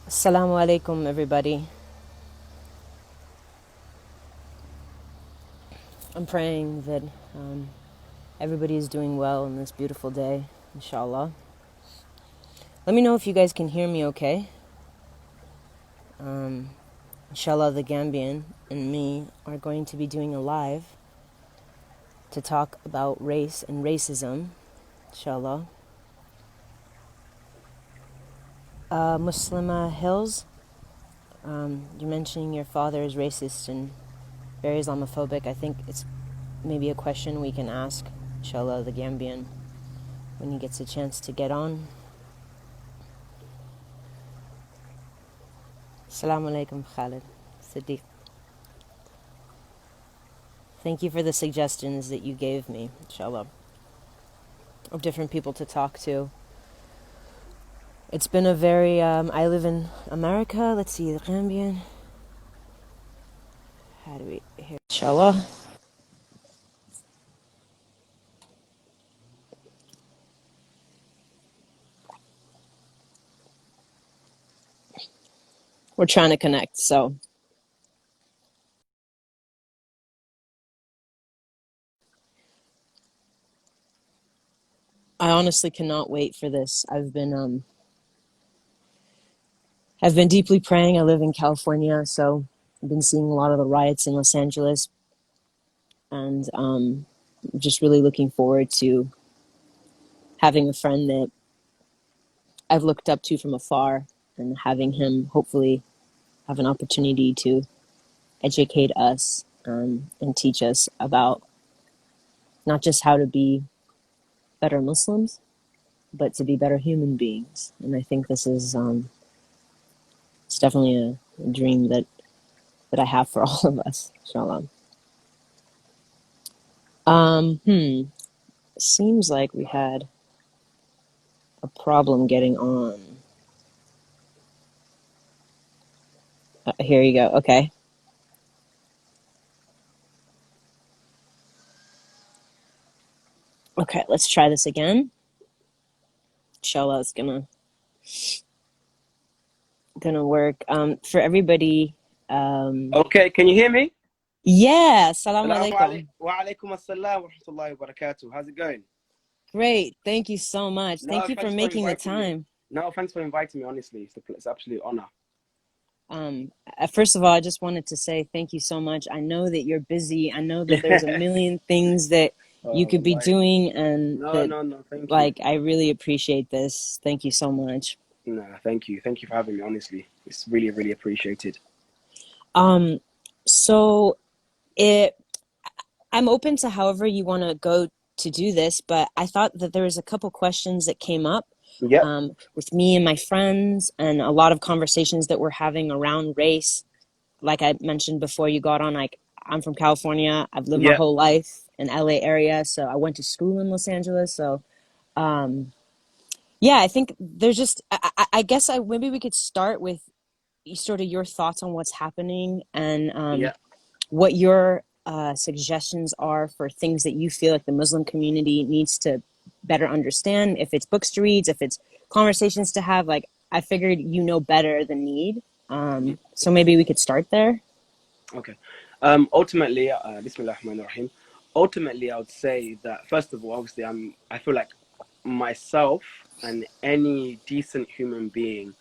Assalamu alaikum, everybody. I'm praying that everybody is doing well on this beautiful day, inshallah. Let me know if you guys can hear me okay. Inshallah, the Gambian and me are going to be doing a live to talk about race and racism, inshallah. Muslima Hills, you're mentioning your father is racist and very Islamophobic. I think it's maybe a question we can ask, inshallah, the Gambian when he gets a chance to get on. Assalamu alaikum, Khalid. Siddiq. Thank you for the suggestions that you gave me, inshallah, of different people to talk to. It's been a very, I live in America. Let's see, the Gambian. How do we hear? Inshallah. We're trying to connect, so. I honestly cannot wait for this. I've been deeply praying. I live in California, so I've been seeing a lot of the riots in Los Angeles, and just really looking forward to having a friend that I've looked up to from afar and having him hopefully have an opportunity to educate us and teach us about not just how to be better Muslims, but to be better human beings. And I think this is it's definitely a dream that I have for all of us, inshallah. Seems like we had a problem getting on. Here you go. Okay. Okay, let's try this again. Inshallah, it's gonna work. For everybody. Okay, can you hear me? Yeah, salam Salaam alaikum. wa alaikum assalam wa rahmatullahi wa barakatuh. How's it going? Great. Thank you so much. Thank No, you for thanks for making the inviting me. time. No, thanks for inviting me, honestly. It's an absolute honor. First of all, I just wanted to say thank you so much. I know that you're busy. I know that there's a million things that you could be Wallahi. doing, and No, that, no, no, thank you. like, I really appreciate this. Thank you so much. No, thank you. Thank you for having me, honestly. It's really, really appreciated. So I'm open to however you want to go to do this, but I thought that there was a couple questions that came up Yep, with me and my friends, and a lot of conversations that we're having around race. Like I mentioned before you got on, like, I'm from California. I've lived my yep. whole life in LA area, so I went to school in Los Angeles. So yeah, I think there's just I guess I maybe we could start with sort of your thoughts on what's happening and Yeah. what your suggestions are for things that you feel like the Muslim community needs to better understand. If it's books to read, if it's conversations to have, like, I figured you know better than need. So maybe we could start there. Okay. Ultimately, Bismillah ar-Rahman ar-Rahim. Ultimately, I would say that first of all, obviously, I feel like myself and any decent human being,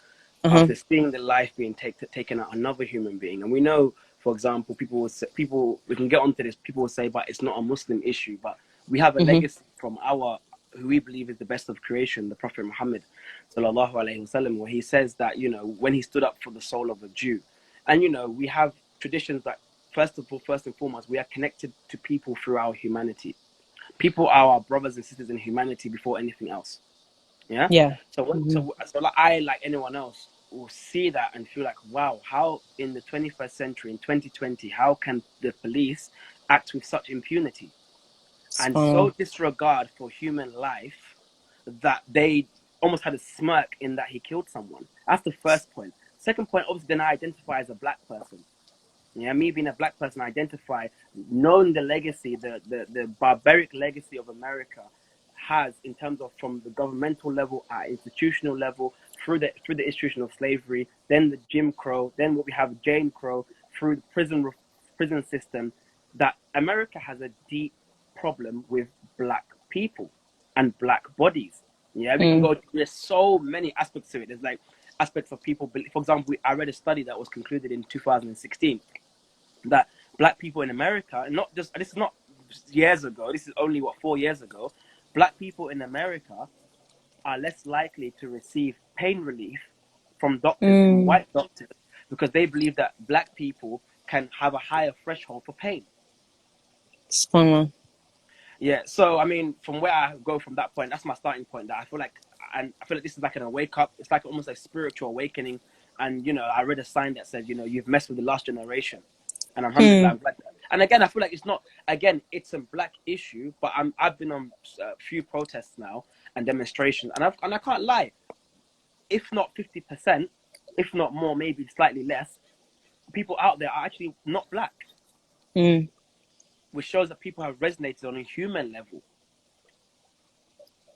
Uh-huh. after seeing the life being taken out another human being, and we know, for example, people will say, people we can get onto this. People will say, but it's not a Muslim issue. But we have a Mm-hmm. legacy from our who we believe is the best of creation, the Prophet Muhammad, sallallahu alaihi wasallam, where he says that when he stood up for the soul of a Jew, and we have traditions that first of all, first and foremost, we are connected to people through our humanity. People are our brothers and sisters in humanity before anything else. Yeah. Yeah. So Mm-hmm. like I, like anyone else, will see that and feel like, wow, how in the 21st century, in 2020, how can the police act with such impunity and so SubhanAllah. disregard for human life that they almost had a smirk in that he killed someone? That's the first point. Second point, obviously, then I identify as a black person. Yeah, me being a black person, I identify, knowing the legacy, the barbaric legacy of America has in terms of from the governmental level, at institutional level, through the institution of slavery, then the Jim Crow, then what we have Jane Crow, through the prison system, that America has a deep problem with black people and black bodies. Yeah, we can Mm. go. There's so many aspects to it. There's like aspects of people. For example, I read a study that was concluded in 2016 that black people in America, and not just this is not years ago. This is only 4 years ago. Black people in America are less likely to receive pain relief from doctors, from Mm. white doctors, because they believe that black people can have a higher threshold for pain. Subhanallah. Yeah, so I mean, from where I go from that point, that's my starting point. That I feel like, and I feel like this is like an wake up. It's like almost like spiritual awakening. And I read a sign that said, you've messed with the last generation, and alhamdulillah, I'm glad. And again, I feel like it's not. Again, it's a black issue, but I've been on a few protests now and demonstrations, and I can't lie. If not 50%, if not more, maybe slightly less, people out there are actually not black, Mm. which shows that people have resonated on a human level.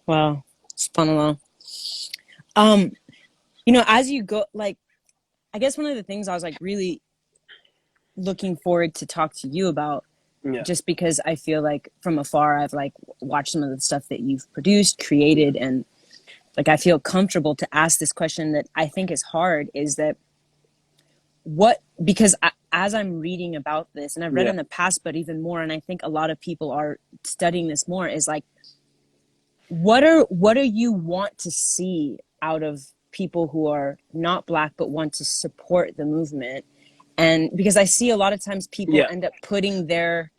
Wow. Subhanallah. As you go, like, I guess one of the things I was like really looking forward to talk to you about, Yeah. just because I feel like from afar I've like watched some of the stuff that you've produced, created, and like I feel comfortable to ask this question that I think is hard, is that because as I'm reading about this, and I've read Yeah. in the past, but even more, and I think a lot of people are studying this more, is like, what do you want to see out of people who are not black but want to support the movement? And because I see a lot of times people end up putting their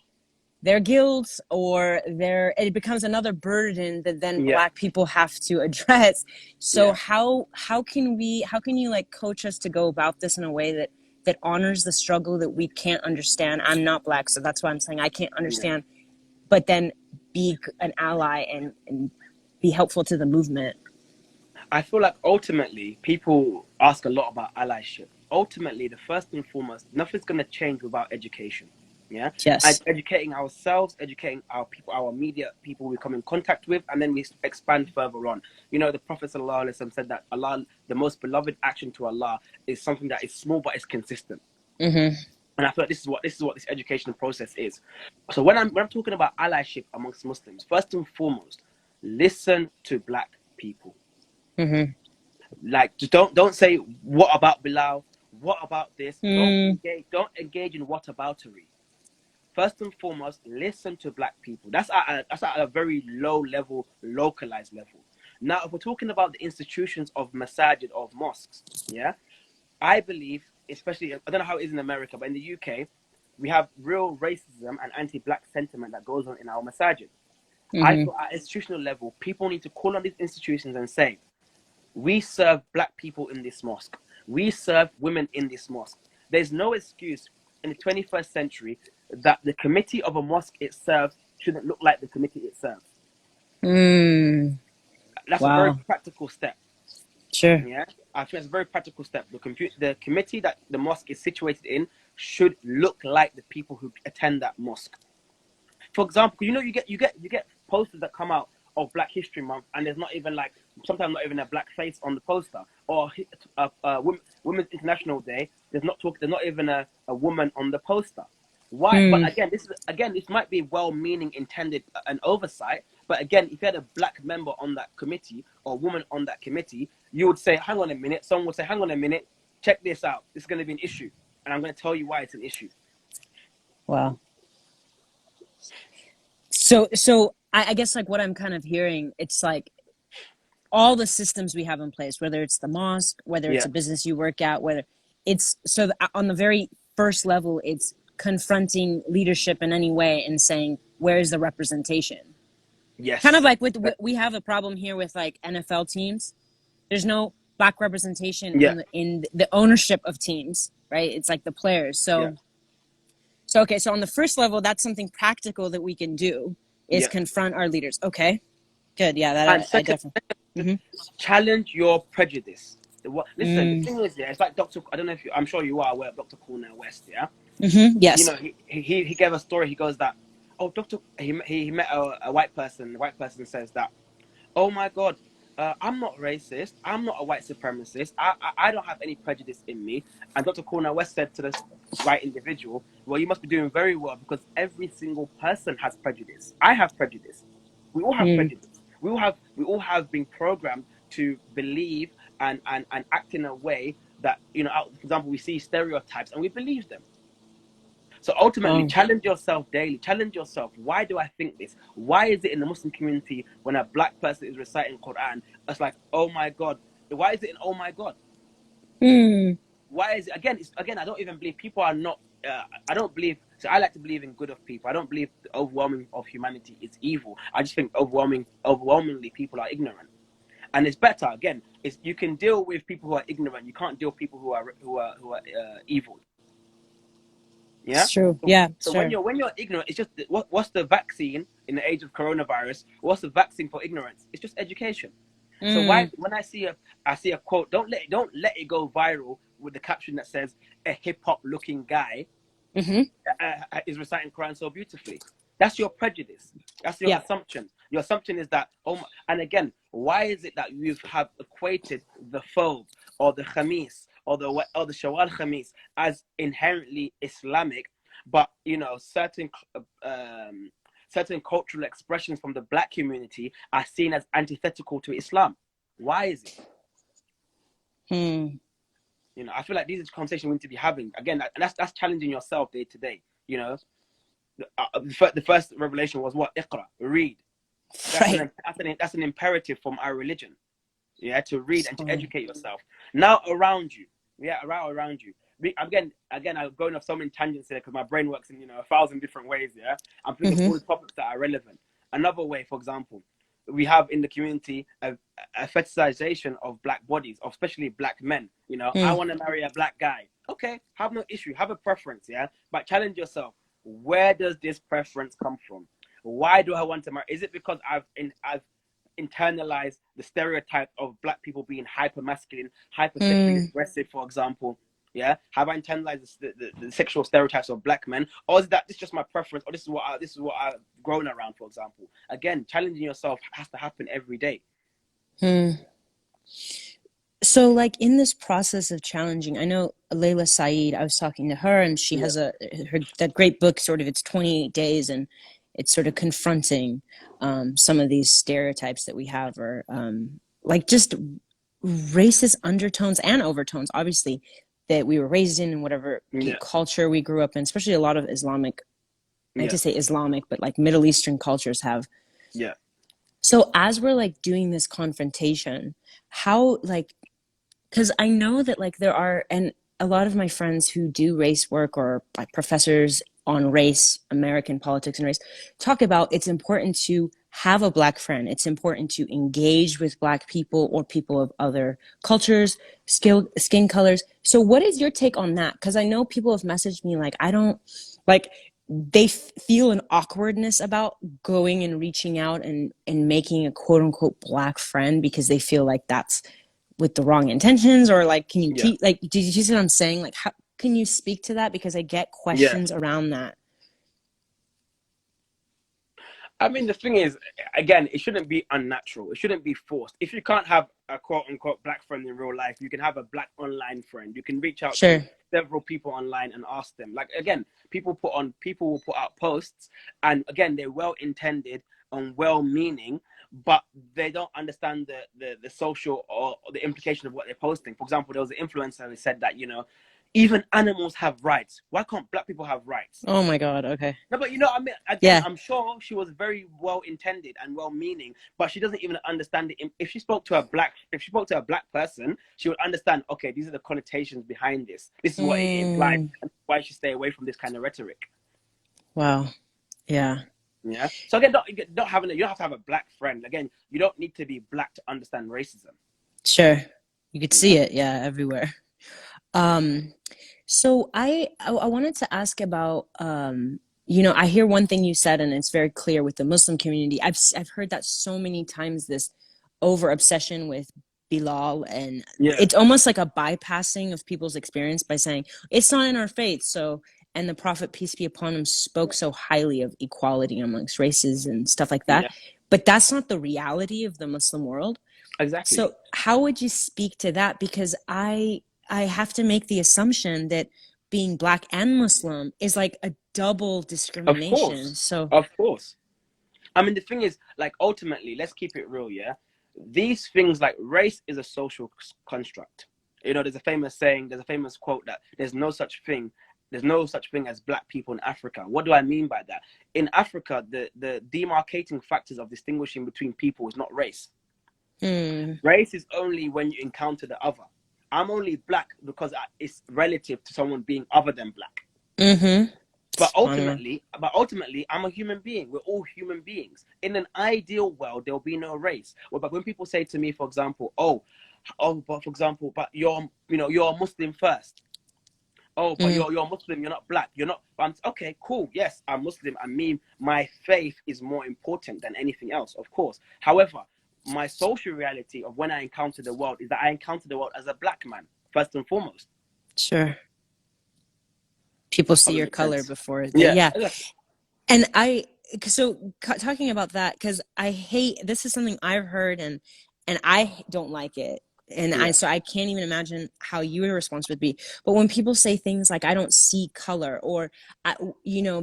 guilt or it becomes another burden that then black people have to address. So how can you like coach us to go about this in a way that honors the struggle that we can't understand? I'm not black, so that's why I'm saying I can't understand, but then be an ally and be helpful to the movement. I feel like ultimately people ask a lot about allyship. Ultimately, the first and foremost, nothing's going to change without education. Yeah, Yes. educating ourselves, educating our people, our immediate people we come in contact with, and then we expand further on. The Prophet ﷺ said that Allah, the most beloved action to Allah, is something that is small but is consistent. Mm-hmm. And I feel like this is what this educational process is. So when I'm talking about allyship amongst Muslims, first and foremost, listen to black people. Mm-hmm. Like, just don't say what about Bilal, what about this. Mm. Don't engage in whataboutery. First and foremost, listen to black people. That's at a very low level, localized level. Now, if we're talking about the institutions of masajid, of mosques, yeah, I believe, especially, I don't know how it is in America, but in the UK, we have real racism and anti-black sentiment that goes on in our masajid. I Mm-hmm. feel at institutional level, people need to call on these institutions and say, we serve black people in this mosque. We serve women in this mosque. There's no excuse in the 21st century that the committee of a mosque it serves shouldn't look like the committee it serves. Mm. That's a very Wow. practical step. Sure. Yeah, I think that's a very practical step. The committee that the mosque is situated in should look like the people who attend that mosque. For example, you get posters that come out of Black History Month, and there's not even like sometimes not even a black face on the poster. Or Women's International Day, there's not even a woman on the poster. Why? But Mm. again, this might be well-meaning, intended, an oversight. But again, if you had a black member on that committee or a woman on that committee, you would say, "Hang on a minute." Someone would say, "Hang on a minute. Check this out. This is going to be an issue, and I'm going to tell you why it's an issue." Wow. So I guess like what I'm kind of hearing, it's like all the systems we have in place, whether it's the mosque, whether it's Yeah. a business you work at, whether it's on the very first level, it's confronting leadership in any way and saying, where's the representation? Kind of Yes. like we have a problem here with like NFL teams. There's no black representation Yeah. in the ownership of teams, right? It's like the players. Yeah. So okay, so on the first level, that's something practical that we can do is Yeah. confront our leaders. Okay, good. Yeah, And that I second, definitely. Mm-hmm. challenge your prejudice. Listen, the Mm. thing is, yeah, it's like Doctor. I don't know if I'm sure you are aware of Doctor Cornell West. Yeah, Mm-hmm. Yes. he gave a story. He goes that, Doctor, he met a white person. The white person says that, oh my God, I'm not racist. I'm not a white supremacist. I don't have any prejudice in me. And Dr. Cornel West said to this white individual, well, you must be doing very well because every single person has prejudice. I have prejudice. We all have Mm. prejudice. We all have been programmed to believe and act in a way that, you know, for example, we see stereotypes and we believe them. So ultimately, Wow. challenge yourself daily. Challenge yourself. Why do I think this? Why is it in the Muslim community when a black person is reciting Quran, it's like, oh my God? Why is it an oh my God? Mm. Why is it again? It's again. I don't even believe people are not. I don't believe. So I like to believe in good of people. I don't believe the overwhelming of humanity is evil. I just think overwhelmingly people are ignorant, and it's better. Again, it's you can deal with people who are ignorant. You can't deal with people who are evil. Yeah. It's true. So, Yeah, so sure. when you're ignorant, it's just what's the vaccine in the age of coronavirus? What's the vaccine for ignorance? It's just education. So why Mm. when I see a quote, don't let it go viral with the caption that says a hip hop looking guy Mm-hmm. is reciting Quran so beautifully. That's your prejudice. That's your Yeah. assumption. Your assumption is that and again, why is it that you have equated the thobe or the khamis or the shawal khamis as inherently Islamic, but you know certain cultural expressions from the black community are seen as antithetical to Islam? Why is it? Hmm. You know, I feel like these are conversations we need to be having again, and that's challenging yourself day to day. You know, the first revelation was what? Iqra, read. Right. That's an imperative from our religion. Yeah, to read and to So, educate yourself. Now around you, yeah, around you. Again, I'm going off so many tangents here because my brain works in 1,000 different ways. Yeah, I'm thinking of mm-hmm. all the topics that are relevant. Another way, for example, we have in the community a fetishization of black bodies, of especially black men. You know, I Mm. want to marry a black guy. Okay, have no issue, have a preference. Yeah, but challenge yourself. Where does this preference come from? Why do I want to marry? Is it because I've internalized the stereotype of black people being hyper masculine, hyper sexually Mm. aggressive, for example? Yeah, have I internalized the sexual stereotypes of black men, or is that this just my preference, or this is what I've grown around, for example? Again, challenging yourself has to happen every day. Mm. So, like in this process of challenging, I know Layla Saeed. I was talking to her, and she Yeah, has that great book. Sort of, it's 28 days, and it's sort of confronting some of these stereotypes that we have, or like just racist undertones and overtones. Obviously, that we were raised in, and whatever yeah, culture we grew up in, especially a lot of Islamic. I hate yeah, to say Islamic, but like Middle Eastern cultures have. yeah, So as we're like doing this confrontation, how like because I know that like there are, and a lot of my friends who do race work or like professors on race, American politics and race, talk about it's important to have a black friend. It's important to engage with black people or people of other cultures, skin colors. So what is your take on that? Because I know people have messaged me like, I don't like, they feel an awkwardness about going and reaching out and making a quote unquote black friend because they feel like that's with the wrong intentions, or like can you yeah, teach, like, did you see what I'm saying? Like, how can you speak to that, because I get yeah. questions around that. I mean, the thing is, again, it shouldn't be unnatural. It shouldn't be forced. If you can't have a quote unquote black friend in real life, you can have a black online friend. You can reach out to Sure. several people online and ask them. Like again, people will put out posts, and again, they're well intended and well meaning, but they don't understand the social or the implication of what they're posting. For example, there was an influencer who said that even animals have rights. Why can't black people have rights? Oh my god. Okay. No, but I mean, again, Yeah. I'm sure she was very well intended and well meaning, but she doesn't even understand it. If she spoke to a black person, she would understand. Okay, these are the connotations behind this. This is what it implies, Mm, and why she should stay away from this kind of rhetoric. wow. Yeah. Yeah. So again, you don't have to have a black friend. Again, you don't need to be black to understand racism. Sure. You could You see know. it, yeah, everywhere. um so I wanted to ask about I hear one thing you said, and it's very clear with the Muslim community. I've heard that so many times, this over obsession with Bilal, and Yeah. it's almost like a bypassing of people's experience by saying it's not in our faith. So, and the Prophet, peace be upon him, spoke so highly of equality amongst races and stuff like that. Yeah. But that's not the reality of the Muslim world. Exactly. So how would you speak to that? Because I have to make the assumption that being black and Muslim is like a double Of discrimination. course. So, Of course. I mean, the thing is, like, ultimately, let's keep it real, yeah? These things, like, race is a social construct. You know, there's a famous saying, there's a famous quote that there's no such thing as black people in Africa. What do I mean by that? In Africa, the demarcating factors of distinguishing between people is not race. mm, Race is only when you encounter the other. I'm only black because it's relative to someone being other than black. mm-hmm. But SubhanAllah. ultimately, I'm a human being. We're all human beings. In an ideal world, there'll be no race. Well, but when people say to me, for example, but for example, but you're a Muslim first. Oh, but Mm, you're Muslim. You're not black. You're not. Okay, cool. Yes, I'm Muslim. I mean, my faith is more important than anything else, of course. However, my social reality of when I encounter the world is that I encounter the world as a black man first and foremost. sure. People That see probably your makes color sense. before they, Yeah, yeah. exactly. And talking about that, because I hate, this is something I've heard and I don't like it. And Yeah. so I can't even imagine how your response would be. But when people say things like, I don't see color, or,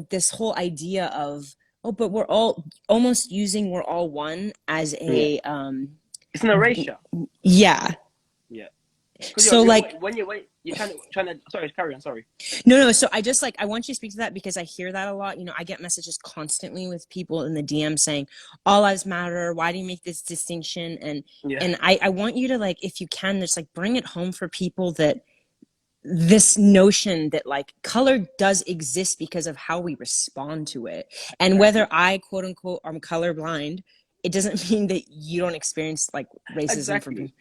this whole idea of, oh, but we're all almost using we're all one as Yeah. a, It's an erasure. yeah. Yeah. Because So like, you're trying to sorry, carry on, sorry. no. So I just like, I want you to speak to that because I hear that a lot. I get messages constantly with people in the DM saying, all lives matter. Why do you make this distinction? And, Yeah. and I want you to like, if you can, just like bring it home for people that this notion that like color does exist because of how we respond to it. And whether Exactly. I quote unquote am colorblind, it doesn't mean that you don't experience like racism for Exactly. being.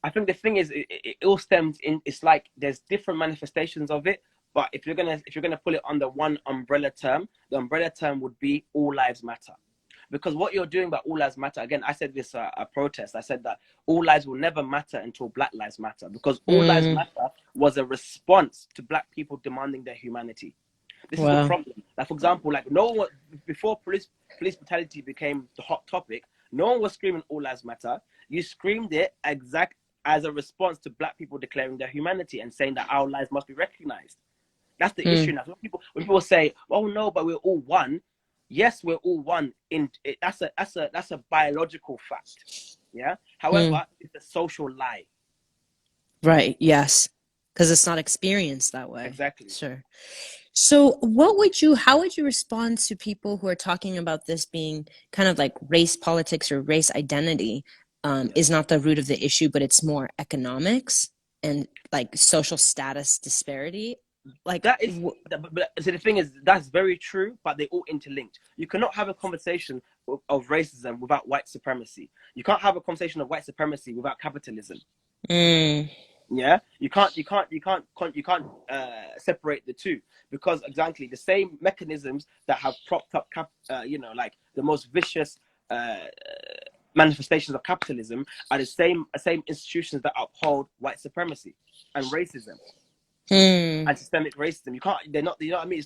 I think the thing is it all stems in it's like there's different manifestations of it, but if you're gonna put it under one umbrella term, the umbrella term would be all lives matter. Because what you're doing by all lives matter, again, I said this a protest. I said that all lives will never matter until Black lives matter, because all lives Mm, matter was a response to Black people demanding their humanity. This is the wow. problem. Like, for example, like no one before police brutality became the hot topic, no one was screaming all lives matter. You screamed it exact as a response to Black people declaring their humanity and saying that our lives must be recognized. That's the issue Mm, now. When people say, "Oh no, but we're all one," yes, we're all one. That's a biological fact. Yeah. mm. However, it's a social lie. Right. Yes. Because it's not experienced that way. Exactly. Sure. So, how would you respond to people who are talking about this being kind of like race politics or race identity, Yeah. is not the root of the issue, but it's more economics and like social status disparity? Like, That is, so the thing is, that's very true, but they all interlinked. You cannot have a conversation of racism without white supremacy. You can't have a conversation of white supremacy without capitalism. mm, Yeah, you can't separate the two, because exactly the same mechanisms that have propped up like the most vicious uh, manifestations of capitalism are the same institutions that uphold white supremacy and racism mm, and systemic racism. They're not, you know what I mean?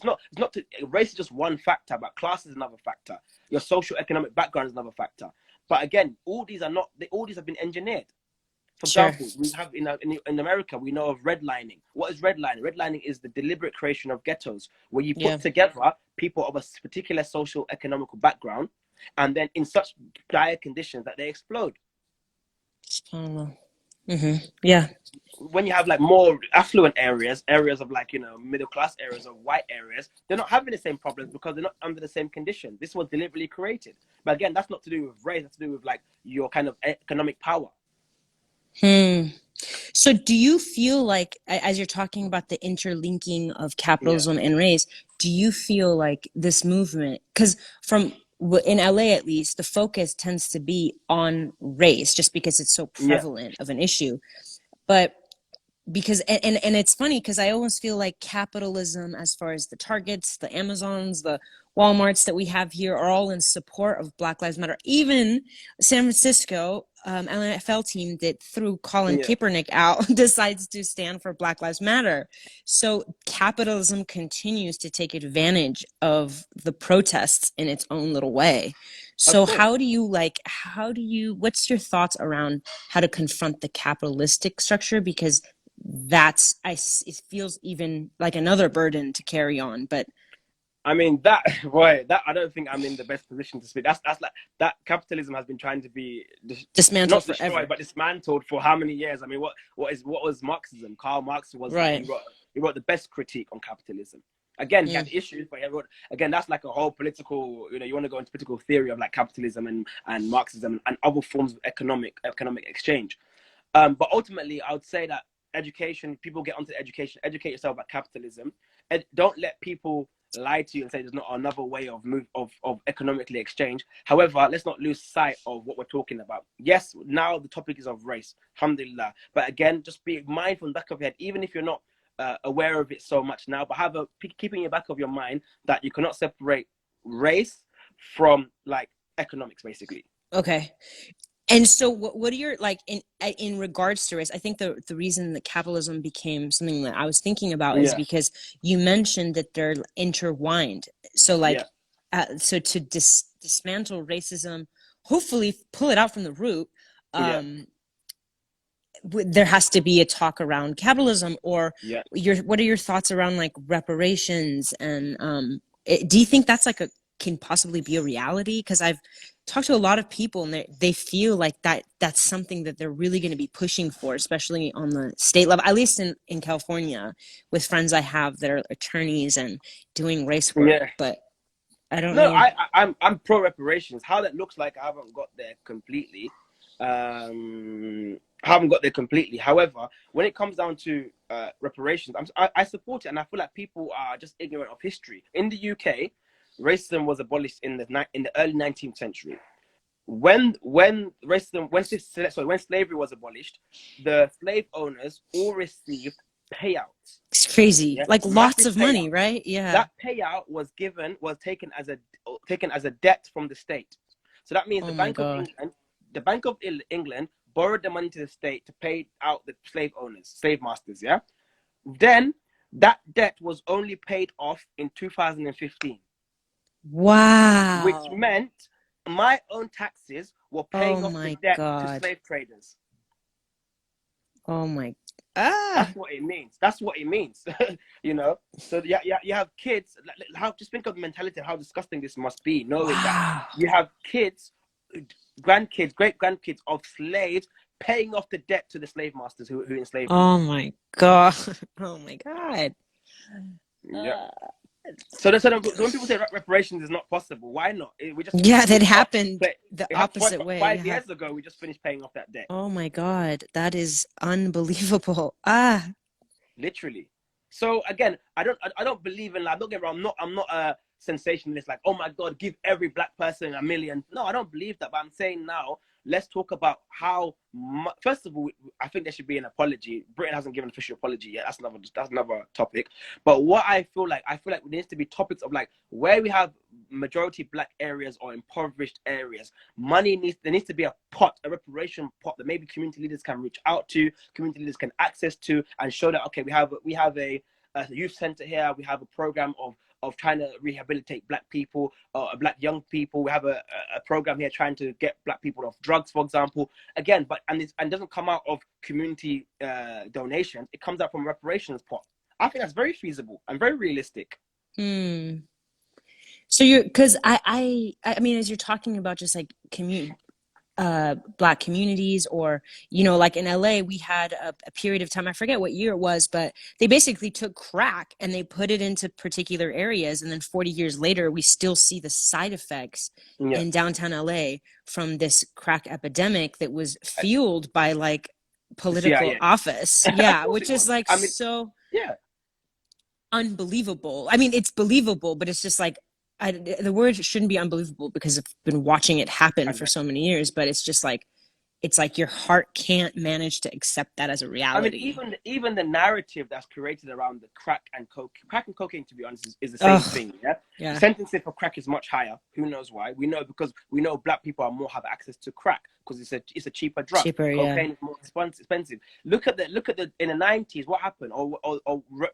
Race is just one factor, but class is another factor. Your social economic background is another factor. But again, all these have been engineered. For sure. example, we have in America, we know of redlining. What is redlining? Redlining is the deliberate creation of ghettos where you Yeah. put together people of a particular social economical background, and then in such dire conditions that they explode. Mm-hmm. Yeah. When you have like more affluent areas of like middle class areas or white areas, they're not having the same problems because they're not under the same conditions. This was deliberately created, but again, that's not to do with race. That's to do with like your kind of economic power. Hmm. So, do you feel like, as you're talking about the interlinking of Yeah, capitalism and race, do you feel like this movement, because in LA at least, the focus tends to be on race just because it's so yeah, prevalent of an issue. But because and it's funny because I almost feel like capitalism, as far as the Targets, the Amazons, the Walmarts that we have here, are all in support of Black Lives Matter. Even San Francisco NFL team that threw Colin yeah. Kaepernick out decides to stand for Black Lives Matter. So capitalism continues to take advantage of the protests in its own little way. Of So course. what's your thoughts around how to confront the capitalistic structure? Because it feels even like another burden to carry on, but I mean that boy, that I don't think I'm in the best position to speak. That's like that capitalism has been trying to be dismantled not destroyed forever. but dismantled for how many years? I mean, what was Marxism? Karl Marx was Right. he wrote the best critique on capitalism. Again, he Mm. had issues, but he wrote again. That's like a whole political. You want to go into political theory of like capitalism and Marxism and other forms of economic exchange. But ultimately, I would say that education, people get onto education, educate yourself about capitalism, and don't let people lie to you and say there's not another way of economically exchange. However, let's not lose sight of what we're talking about. Yes, now the topic is of race, alhamdulillah. But again, just be mindful in the back of your head, even if you're not aware of it so much now, but keep in the back of your mind that you cannot separate race from like economics, basically. Okay. And so what are your like in regards to race? I think the reason that capitalism became something that I was thinking about is Yeah, because you mentioned that they're intertwined. So like yeah, so to dismantle racism, hopefully pull it out from the root, yeah, um there has to be a talk around capitalism. Or yeah. what are your thoughts around like reparations and do you think that's like a can possibly be a reality? Because I've talked to a lot of people and they feel like that's something that they're really going to be pushing for, especially on the state level, at least in California, with friends I have that are attorneys and doing race work. Yeah. But I don't No, know. I'm pro reparations. How that looks like, I haven't got there completely. I haven't got there completely. However, when it comes down to reparations, I support it, and I feel like people are just ignorant of history. In the UK, racism was abolished in the early 19th century. When slavery was abolished, the slave owners all received payouts. It's crazy, Yeah, like lots massive of money, payouts. right? Yeah. That payout was taken as a debt from the state. So that means Oh my god. The Bank of England borrowed the money to the state to pay out the slave masters. Yeah. Then that debt was only paid off in 2015, which Wow. meant my own taxes were Oh paying off the my debt to god. slave traders. Oh my. That's Ah. what it means. That's what it means. you know. So yeah, you have kids. How just think of the mentality of how disgusting this must be, knowing that Wow. you have kids, grandkids, great grandkids of slaves paying off the debt to the slave masters who enslaved them. Oh my god. Oh my god. Yeah. So when people say reparations is not possible, why not? We just Yeah, that finished off. happened But the it happened opposite way. 5 years ago. We just finished paying off that debt. Oh my god. That is unbelievable. Ah. Literally. So again, I don't believe in like, don't get me wrong, I'm not a sensationalist like, oh my god, give every black person a million. No, I don't believe that, but I'm saying now let's talk about how first of all, I think there should be an apology. Britain hasn't given an official apology yet. That's another topic. But what I feel like there needs to be topics of like where we have majority black areas or impoverished areas, there needs to be a reparation pot that maybe community leaders can reach out to, community leaders can access to, and show that okay, we have a youth center here, we have a program of trying to rehabilitate black people, black young people. We have a program here trying to get black people off drugs, for example. Again, and doesn't come out of community donations. It comes out from reparations pot. I think that's very feasible and very realistic. Hmm. So you're because I mean, as you're talking about just like black communities, or like in LA we had a period of time, I forget what year it was, but they basically took crack and they put it into particular areas, and then 40 years later we still see the side effects Yeah, in downtown LA from this crack epidemic that was fueled by like the political CIA. office. Of Yeah, course which it is was. like I mean, so yeah, unbelievable. I mean, it's believable, but it's just like the word shouldn't be unbelievable because I've been watching it happen for so many years, but it's just like it's like your heart can't manage to accept that as a I mean, reality. even the narrative that's created around the crack and cocaine, to be honest, is the same Oh, thing. Yeah, the yeah. sentencing for crack is much higher. Who knows why? We know because we know black people have access to crack because it's a cheaper drug. Cheaper, yeah. Cocaine is more expensive. Look at the in the 90s. What happened? Or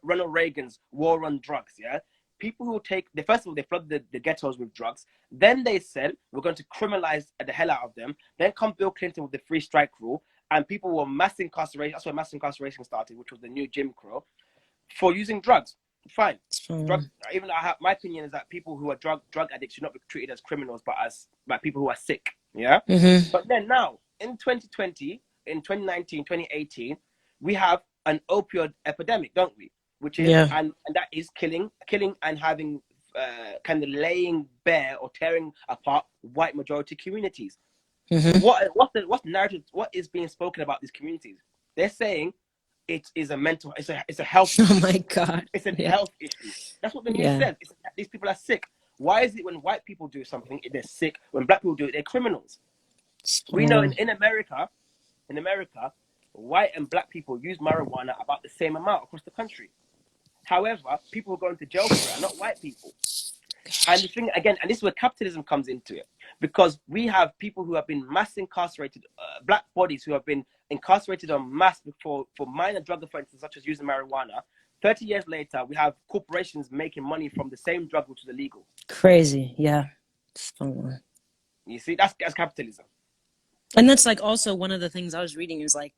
Ronald Reagan's war on drugs. Yeah, people who take the first of all they flood the ghettos with drugs. Then they said we're going to criminalize the hell out of them. Then come Bill Clinton with the free strike rule, and people were mass incarceration. That's where mass incarceration started, which was the new Jim Crow for using drugs. Fine. Drug, even my opinion is that people who are drug addicts should not be treated as criminals, but as like people who are sick. Yeah. Mm-hmm. But then now in 2020, in 2019, 2018, we have an opioid epidemic, don't we? Which is and that is killing and having kind of laying bare or tearing apart white majority communities. Mm-hmm. What's the narrative? What is being spoken about these communities? They're saying it is it's a health issue. Oh my God. It's a health issue. That's what the news says. These people are sick. Why is it when white people do something, they're sick? When black people do it, they're criminals. We know in America, white and black people use marijuana about the same amount across the country. However, people who are going to jail for it are not white people. And the thing again, and this is where capitalism comes into it, because we have people who have been mass incarcerated, black bodies who have been incarcerated en masse for minor drug offenses such as using marijuana. 30 years later, we have corporations making money from the same drug which is illegal. Crazy, yeah. You see, that's capitalism. And that's like also one of the things I was reading is like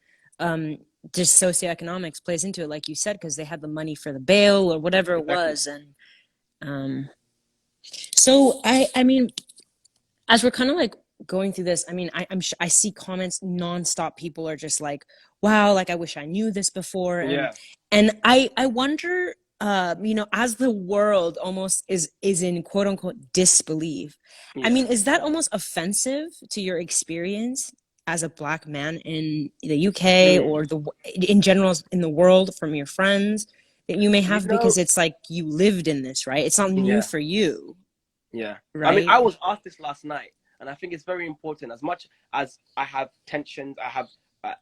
just socioeconomics plays into it, like you said, because they had the money for the bail or whatever it was. And so I mean, as we're kind of like going through this, I mean, I see comments nonstop. People are just like, wow, like I wish I knew this before. And I wonder, you know, as the world almost is in quote unquote disbelief. I mean, is that almost offensive to your experience as a black man in the UK or in general in the world from your friends that you may have, because it's like you lived in this, right? It's not new for you. Yeah. Right? I mean, I was asked this last night, and I think it's very important. As much as I have tensions, I have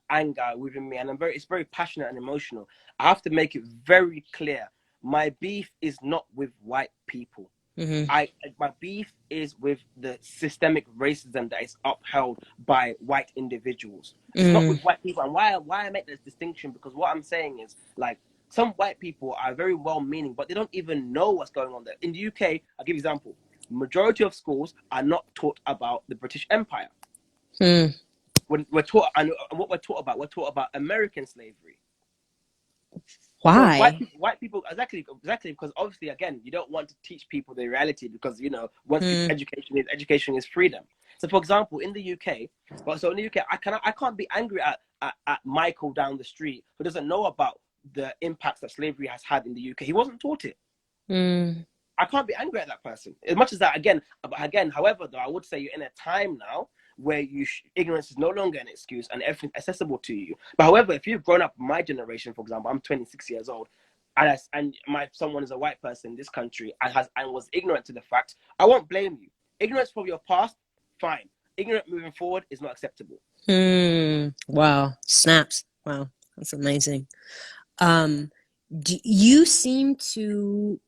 anger within me, and it's very passionate and emotional. I have to make it very clear. My beef is not with white people. Mm-hmm. My beef is with the systemic racism that is upheld by white individuals. It's not with white people. And why I make this distinction, because what I'm saying is, like, some white people are very well-meaning, but they don't even know what's going on there. In the UK, I'll give you an example. Majority of schools are not taught about the British Empire. When we're taught, and what we're taught about American slavery. Why? So white people, exactly, because obviously, again, you don't want to teach people the reality, because, you know, once education is freedom. So, for example, in the UK, I can't be angry at Michael down the street who doesn't know about the impacts that slavery has had in the UK. He wasn't taught it. I can't be angry at that person. As much as that, again, however, though, I would say you're in a time now where ignorance is no longer an excuse and everything's accessible to you. But however, if you've grown up my generation, for example, I'm 26 years old, and someone is a white person in this country and was ignorant to the fact, I won't blame you. Ignorance from your past, fine. Ignorant moving forward is not acceptable. Wow. Snaps. Wow. That's amazing. You seem to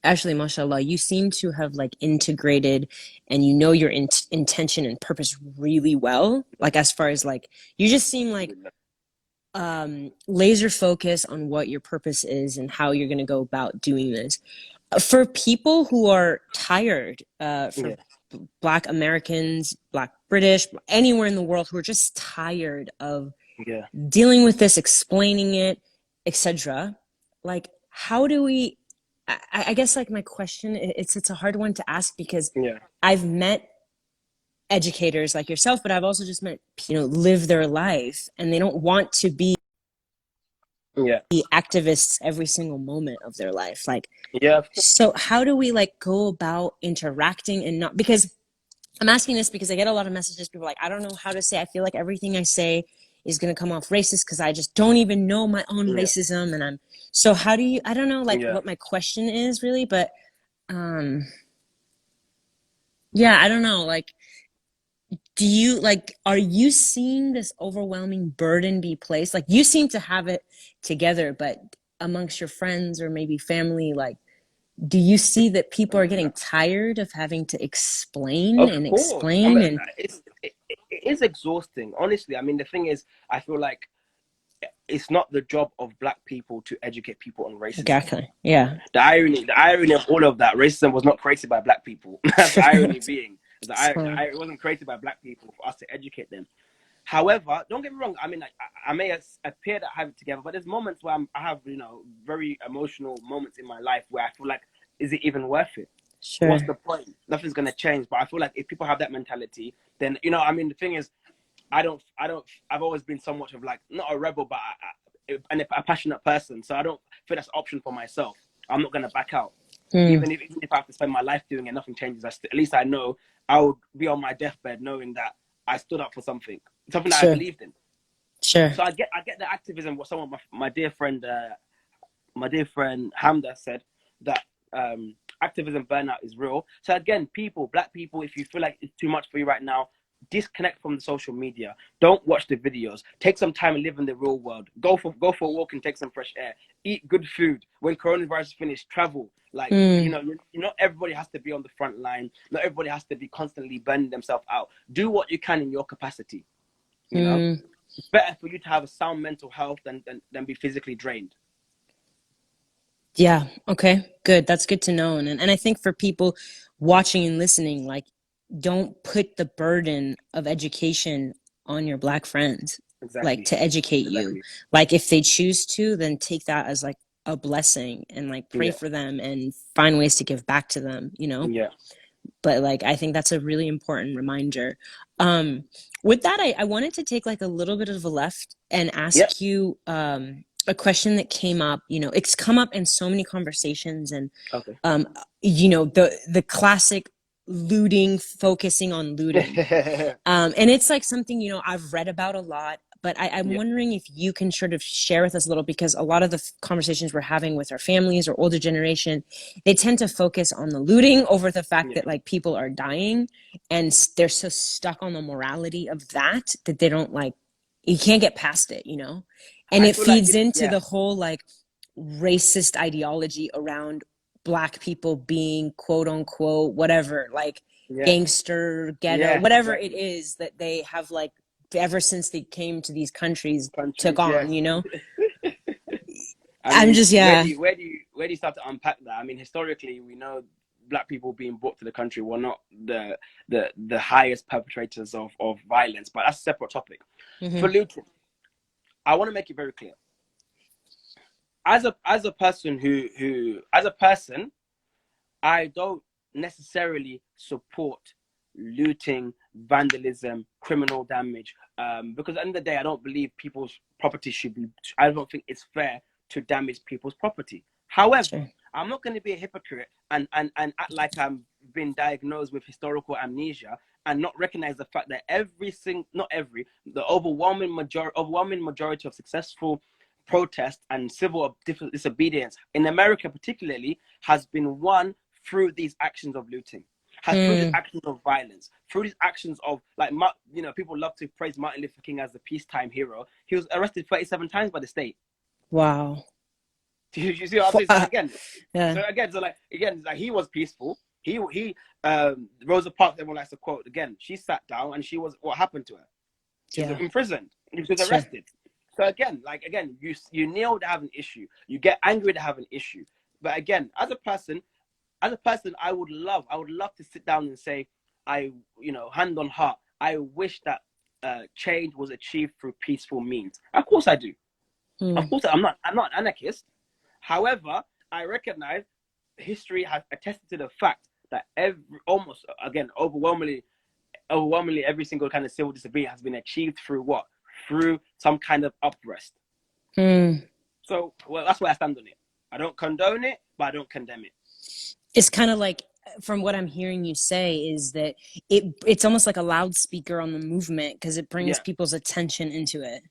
actually, mashallah, you seem to have like integrated and you know your intention and purpose really well. Like, as far as like, you just seem like laser focus on what your purpose is and how you're going to go about doing this. For people who are tired, for Black Americans, Black British, anywhere in the world, who are just tired of dealing with this, explaining it, etc. Like, how do we, I guess, like, my question, it's a hard one to ask, because I've met educators like yourself, but I've also just met, you know, live their life, and they don't want to be activists every single moment of their life. Like, so how do we like go about interacting and not, because I'm asking this because I get a lot of messages, people like, I don't know how to say, I feel like everything I say is going to come off racist because I just don't even know my own racism. And so how do you, I don't know, like what my question is really, but I don't know, like, do you, like, are you seeing this overwhelming burden be placed? Like, you seem to have it together, but amongst your friends or maybe family, like, do you see that people are getting tired of having to explain explain? I mean, it is exhausting, honestly. I mean, the thing is, I feel like it's not the job of black people to educate people on racism. Exactly. Yeah. The irony of all of that, racism was not created by black people. That's the irony being. It wasn't created by black people for us to educate them. However, don't get me wrong. I mean, I may appear that I have it together, but there's moments where I have, very emotional moments in my life where I feel like, is it even worth it? Sure. What's the point? Nothing's going to change. But I feel like if people have that mentality, then, the thing is, I've always been somewhat of like, not a rebel, but a passionate person. So I don't feel that's an option for myself. I'm not going to back out. Even if I have to spend my life doing it, nothing changes. At least I know I would be on my deathbed knowing that I stood up for something that Sure. I believed in. Sure. So I get the activism. What some of my dear friend Hamda said, that activism burnout is real. So again, black people, if you feel like it's too much for you right now, disconnect from the social media. Don't watch the videos. Take some time and live in the real world. Go for a walk and take some fresh air. Eat good food. When coronavirus is finished, travel. Like not everybody has to be on the front line. Not everybody has to be constantly burning themselves out. Do what you can in your capacity. It's better for you to have a sound mental health than be physically drained. Yeah. Okay. Good. That's good to know. And I think for people watching and listening, like, don't put the burden of education on your black friends. Exactly. Like, to educate you. Like, if they choose to, then take that as like a blessing and like pray for them and find ways to give back to them, Yeah. But like, I think that's a really important reminder. With that, I wanted to take like a little bit of a left and ask you a question that came up. It's come up in so many conversations, and okay. The classic looting, focusing on looting. And it's like something, I've read about a lot, but I'm wondering if you can sort of share with us a little, because a lot of the conversations we're having with our families or older generation, they tend to focus on the looting over the fact that like people are dying, and they're so stuck on the morality of that they don't you can't get past it, and it feeds into the whole like racist ideology around black people being quote unquote whatever, like gangster, ghetto, whatever it is that they have like ever since they came to these countries took on, I'm just where do you start to unpack that? I mean, historically, we know black people being brought to the country were not the highest perpetrators of violence, but that's a separate topic. For looting, I want to make it very clear. As a person I don't necessarily support looting, vandalism, criminal damage, because at the end of the day, I don't believe people's property I don't think it's fair to damage people's property. However, I'm not going to be a hypocrite and act like I've been diagnosed with historical amnesia and not recognize the fact that the overwhelming majority of successful protest and civil disobedience in America particularly has been won through these actions of looting, through these actions of violence, through these actions of people love to praise Martin Luther King as the peacetime hero. He was arrested 37 times by the state. Wow. Do you see what I'm saying? So he was peaceful. He Rosa Parks, everyone likes to quote again. She sat down and what happened to her? She was imprisoned. She was arrested. So again, you kneel to have an issue. You get angry to have an issue. But again, as a person, I would love to sit down and say, hand on heart, I wish that change was achieved through peaceful means. Of course I do. Of course, I'm not an anarchist. However, I recognize history has attested to the fact that overwhelmingly every single kind of civil disobedience has been achieved through what? Through some kind of uprest. So, that's where I stand on it. I don't condone it, but I don't condemn it. It's kind of like, from what I'm hearing you say, is that it's almost like a loudspeaker on the movement, because it brings people's attention into it.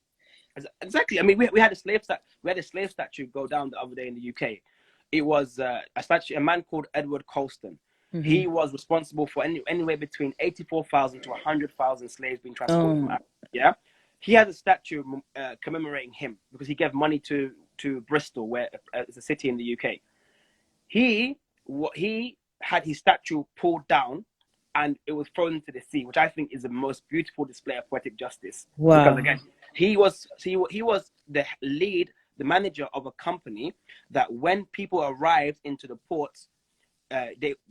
Exactly. I mean, we had a slave statue go down the other day in the UK. It was a man called Edward Colston. He was responsible for anywhere between 84,000 to 100,000 slaves being transported from Africa. Yeah, he has a statue commemorating him because he gave money to Bristol, where it's a city in the UK. He had his statue pulled down, and it was thrown into the sea, which I think is the most beautiful display of poetic justice. Wow. Because again, he was the manager of a company, that when people arrived into the ports,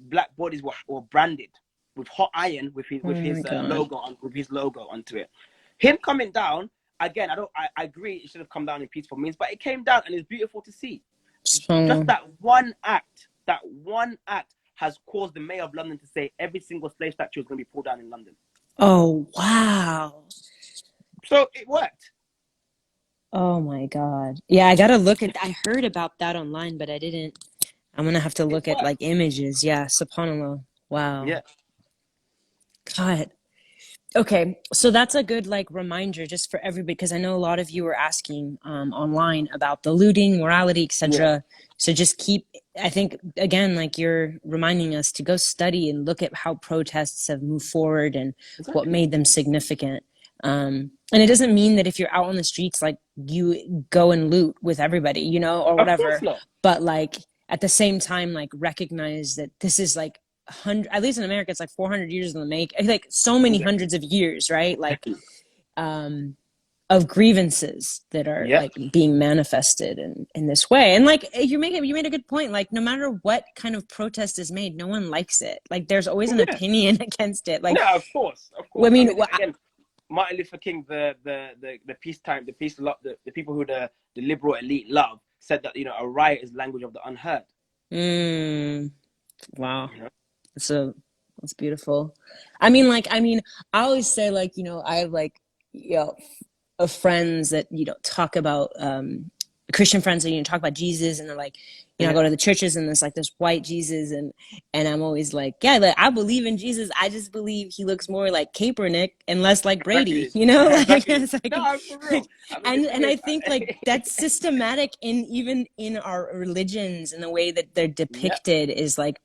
black bodies were branded with hot iron with his logo onto it. Him coming down again, I agree it should have come down in peaceful means, but it came down and it's beautiful to see. Just that one act has caused the mayor of London to say every single slave statue is going to be pulled down in London. Oh, wow. So it worked. Oh my God. Yeah, I gotta look at, I heard about that online, but I didn't. I'm gonna have to look at like images. Yeah, subhanAllah. Wow. Yeah. God. Okay, so that's a good like reminder just for everybody, because I know a lot of you were asking online about the looting, morality, etc. So just keep, I think again, like you're reminding us to go study and look at how protests have moved forward and what made them significant. And it doesn't mean that if you're out on the streets, like you go and loot with everybody, you know, or whatever. But like at the same time, like recognize that this is like at least in America, it's like 400 years in the make, like so many hundreds of years, right? Like, of grievances that are like being manifested in this way. And like you made a good point. Like no matter what kind of protest is made, no one likes it. Like there's always an opinion against it. Like, yeah, of course. I mean, again, Martin Luther King, the people who the liberal elite love, said that, you know, a riot is language of the unheard. Wow. You know? That's beautiful. I mean, I always say, like, you know, I have like, you know, of friends that, you know, talk about Christian friends that, you know, talk about Jesus, and they're like, you know, I go to the churches and there's like this white Jesus, and I'm always like, yeah, like, I believe in Jesus. I just believe he looks more like Kaepernick and less like Brady, you know? Like, it's like, no, for real. And I think like that's systematic even in our religions, and the way that they're depicted is like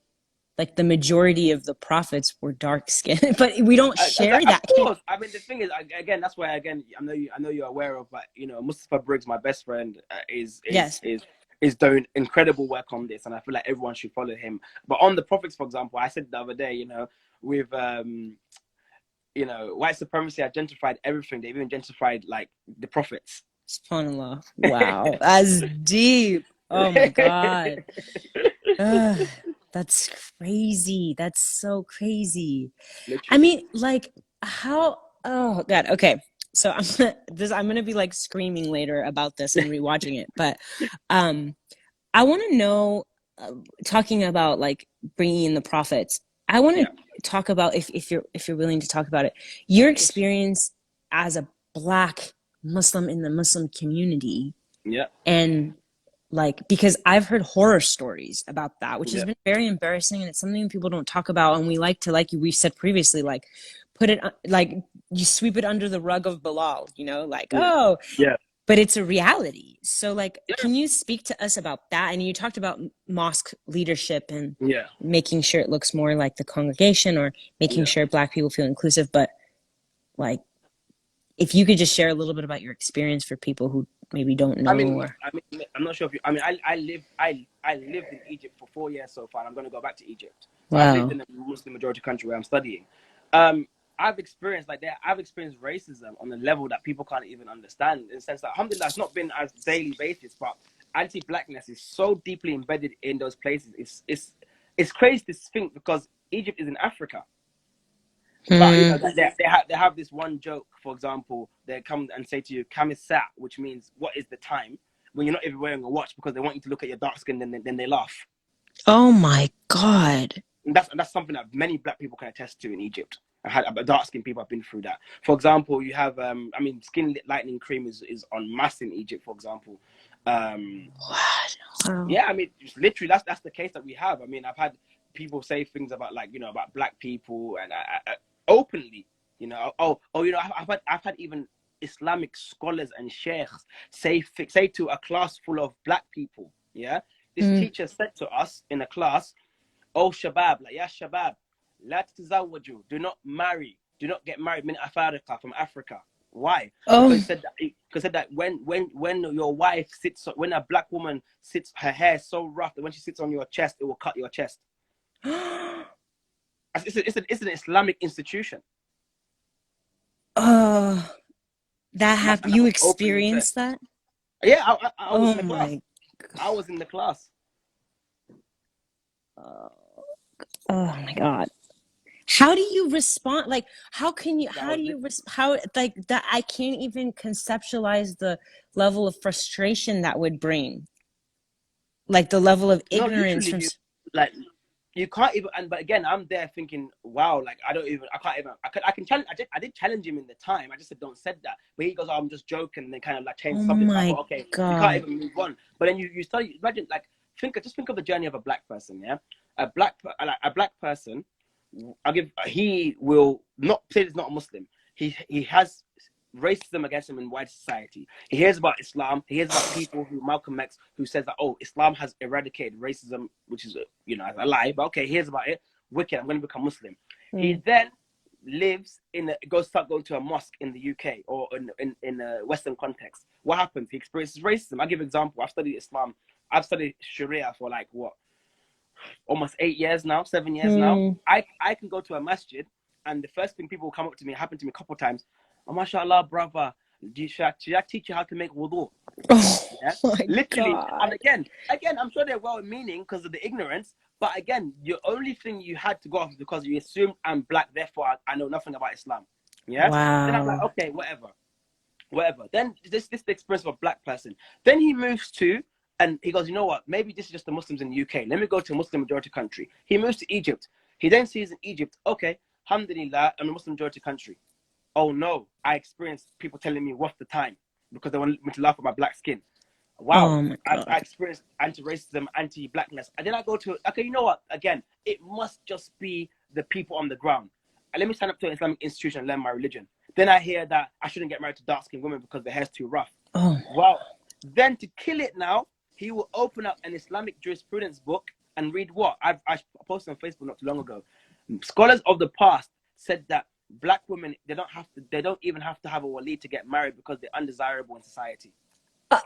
the majority of the prophets were dark skinned, but we don't share that. Of course. I mean, the thing is, again, that's why, again, I know you're aware of, but, you know, Mustafa Briggs, my best friend, is doing incredible work on this, and I feel like everyone should follow him. But on the prophets, for example, I said the other day, you know, with you know, white supremacy identified everything. They've even identified like the prophets. SubhanAllah. Wow, that's deep. Oh my God. That's crazy. That's so crazy. Literally. I mean, like, how? Oh God. Okay. So I'm gonna be like screaming later about this and rewatching it. But I want to know, talking about like bringing in the prophets. I want to talk about, if you're willing to talk about it, your experience as a Black Muslim in the Muslim community. Yeah. And like, because I've heard horror stories about that, which has been very embarrassing, and it's something people don't talk about. And we like to, like we said previously, like put it, like you sweep it under the rug of Bilal, you know, like, but it's a reality. So like, can you speak to us about that? And you talked about mosque leadership and making sure it looks more like the congregation, or making sure Black people feel inclusive. But like, if you could just share a little bit about your experience for people who maybe don't know. I mean, I'm not sure if you. I mean, I lived in Egypt for 4 years so far, and I'm going to go back to Egypt. So I've lived in a Muslim majority country where I'm studying. I've experienced racism on a level that people can't even understand. In the sense that, alhamdulillah, it's not been as daily basis, but anti-Blackness is so deeply embedded in those places. It's crazy to think, because Egypt is in Africa. But you know, they have this one joke. For example, they come and say to you "Kamisat," which means "what is the time?" when you're not even wearing a watch, because they want you to look at your dark skin, and then they laugh. Oh my God! And that's something that many Black people can attest to in Egypt. Dark skin people have been through that. For example, you have skin lightening cream is en masse in Egypt. For example, yeah, I mean, literally that's the case that we have. I mean, I've had people say things about, like, you know, about Black people, and openly, you know, you know, I've had even Islamic scholars and sheikhs say to a class full of Black people, this teacher said to us in a class, "Oh shabab, like, ya shabab, la tazawwaju, do not get married min Africa, from Africa." Why? Because said that when your wife sits, when a Black woman sits, her hair is so rough that when she sits on your chest, it will cut your chest. It's an Islamic institution. That happened. You experienced that? Yeah, I was Oh in the class. my, I was in the class. oh, oh my God. How do you respond? Like, how can you, That how was do it. you, how, like, that, I can't even conceptualize the level of frustration that would bring. Like, the level of No, ignorance literally, from, like you can't even. And but again, I'm there thinking, wow, like I don't even, I can't even. I can challenge. I did challenge him in the time. I just said, don't said that. But he goes, oh, I'm just joking, and then kind of like change oh the subject. So I my thought, okay, we can't God. even move on. But then you study. Imagine like just think of the journey of a black person. Yeah, a black person. He will not say he's not a Muslim. He has racism against him in wider society. He hears about Islam. He hears about people who Malcolm X, who says that, oh, Islam has eradicated racism, which is a lie. But okay, he hears about it. Wicked, I'm going to become Muslim. Mm. He then start going to a mosque in the UK or in a Western context. What happens? He experiences racism. I'll give an example. I've studied Islam. I've studied Sharia for like what, almost 8 years now, 7 years now. Mm. I can go to a masjid, and the first thing people will come up to me, happened to me a couple of times. Oh, mashallah, brother, should I teach you how to make wudu? Oh Yeah, my literally. And God. again, I'm sure they're well meaning because of the ignorance. But again, your only thing you had to go off is because you assumed I'm black, therefore I know nothing about Islam. Yeah. Then I'm like, Wow. okay, whatever. Then this is the experience of a black person. Then he moves to, and he goes, you know what? Maybe this is just the Muslims in the UK. Let me go to a Muslim majority country. He moves to Egypt. He then sees in Egypt, okay, alhamdulillah, I'm a Muslim majority country. Oh no, I experienced people telling me what's the time because they want me to laugh at my black skin. Wow, Oh my I God. experienced anti-racism, anti-blackness. And then I go to, okay, you know what? Again, it must just be the people on the ground. And let me sign up to an Islamic institution and learn my religion. Then I hear that I shouldn't get married to dark-skinned women because their hair's too rough. Oh, Wow. Then to kill it now, he will open up an Islamic jurisprudence book and read what? I posted on Facebook not too long ago. Scholars of the past said that black women, they don't even have to have a wali to get married because they're undesirable in society. uh,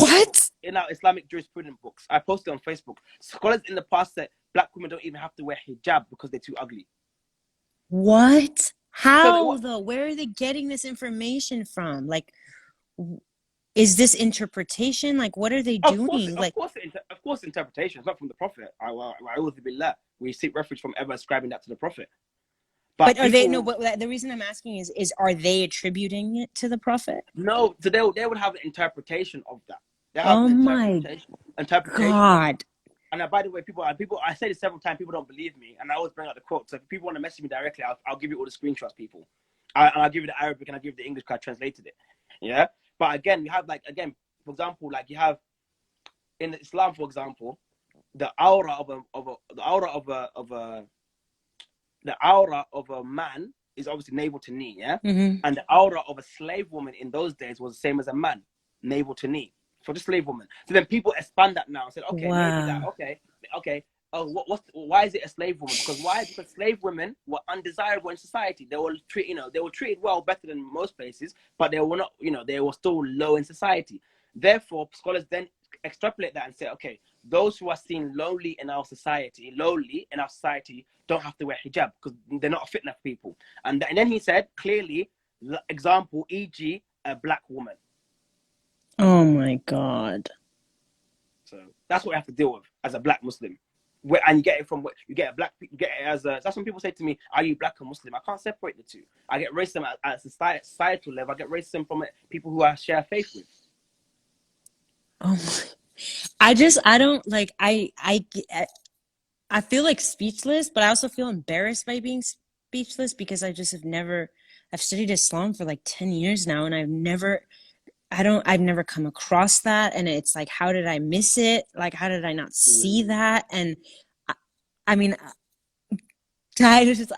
what? In our Islamic jurisprudence books. I posted on Facebook. Scholars in the past said black women don't even have to wear hijab because they're too ugly. What? So How what? though? Where are they getting this information from? Like, is this interpretation? Like, what are they doing? Like, Of course, interpretation. It's not from the Prophet. We seek refuge from ever ascribing that to the Prophet. But but are they no? people, But the reason I'm asking is are they attributing it to the prophet? no, so they would have an interpretation of that. They have Oh an my interpretation of that. God. And by the way, people, I say this several times. People don't believe me, and I always bring out the quote. So if people want to message me directly, I'll give you all the screenshots, people. I'll give you the Arabic and I'll give you the English because I translated it. Yeah. But again, you have for example, like you have in Islam, for example, the aura of a man is obviously navel to knee, yeah? Mm-hmm. And the aura of a slave woman in those days was the same as a man, navel to knee. For the slave woman. So then people expand that now and said, okay, maybe that, Wow. okay. Oh, why is it a slave woman? Because why? Because slave women were undesirable in society. They were treated well, better than most places, but they were not, they were still low in society. Therefore, scholars then extrapolate that and say, okay, those who are seen lowly in our society, don't have to wear hijab because they're not a fitna for people. And then he said clearly, example, e.g., a black woman. Oh my God. So that's what I have to deal with as a black Muslim. And you get it from what you get you get it as a, that's when people say to me, are you black or Muslim? I can't separate the two. I get racism at societal level. I get racism from people who I share faith with. Oh my. I don't like, I feel like speechless, but I also feel embarrassed by being speechless because I just have never, I've studied Islam for like 10 years now and I've never come across that. And it's like, how did I miss it? Like, how did I not see Mm. that? And I, I mean,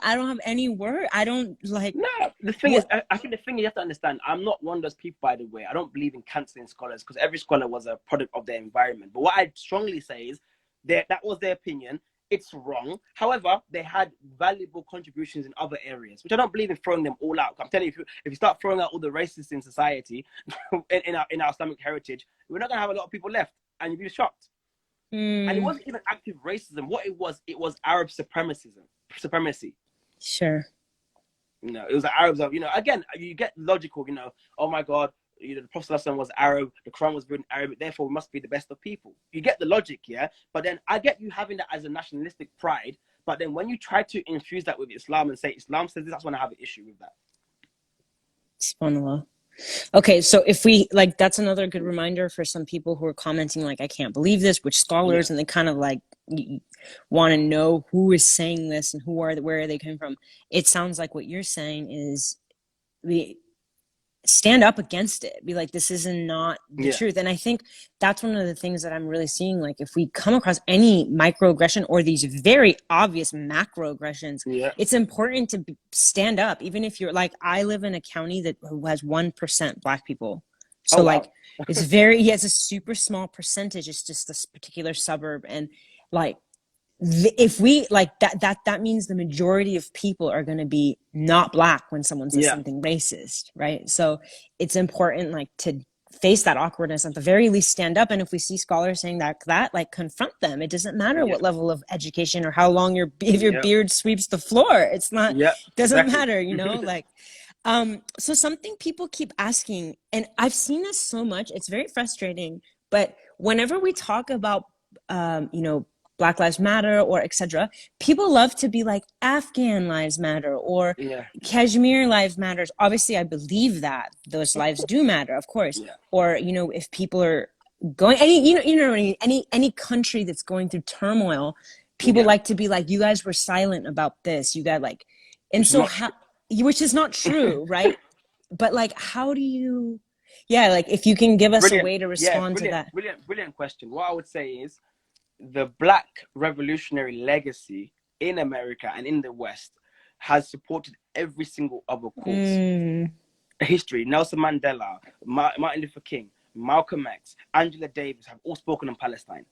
I don't have any word. I don't like No, the thing is, what. I think the thing you have to understand, I'm not one of those people, by the way. I don't believe in cancelling scholars because every scholar was a product of their environment. But what I strongly say is that was their opinion. It's wrong. However, they had valuable contributions in other areas, which I don't believe in throwing them all out. I'm telling you, if you start throwing out all the racists in society, in our Islamic heritage, we're not going to have a lot of people left, and you'd be shocked. And it Hmm, wasn't even active racism. What it was Arab supremacy. sure. It was the Arabs. Again, you get logical. Oh my God, the Prophet was Arab, the Quran was written in Arabic, therefore we must be the best of people. You get the logic, yeah? But then I get you having that as a nationalistic pride, but then when you try to infuse that with Islam and say Islam says this, that's when I have an issue with that. SubhanAllah. Okay, so if we like, that's another good reminder for some people who are commenting like, I can't believe this, which scholars, and they kind of like want to know who is saying this and where are they coming from. It sounds like what you're saying is we stand up against it, be like, this is not the truth. And I think that's one of the things that I'm really seeing, like if we come across any microaggression or these very obvious macroaggressions, it's important to stand up, even if you're like, I live in a county that has 1% Black people, so like it's very it's a super small percentage. It's just this particular suburb, and like if we like that means the majority of people are going to be not Black when someone says something racist, right? So it's important like to face that awkwardness, at the very least stand up. And if we see scholars saying that like confront them. It doesn't matter what level of education or how long your beard sweeps the floor. It's not doesn't matter, you know. Like so something people keep asking, and I've seen this so much, it's very frustrating, but whenever we talk about you know, Black Lives Matter or etc., people love to be like, Afghan lives matter or Kashmir lives matters. Obviously, I believe that those lives do matter, of course. Or, you know, if people are going any country that's going through turmoil, people like to be like, you guys were silent about this. You got like, and so how, which is not true, right? But like, how do you, like if you can give us a way to respond to that. Brilliant question. What I would say is, the Black revolutionary legacy in America and in the West has supported every single other cause. History, Nelson Mandela, Martin Luther King, Malcolm X, Angela Davis have all spoken on Palestine.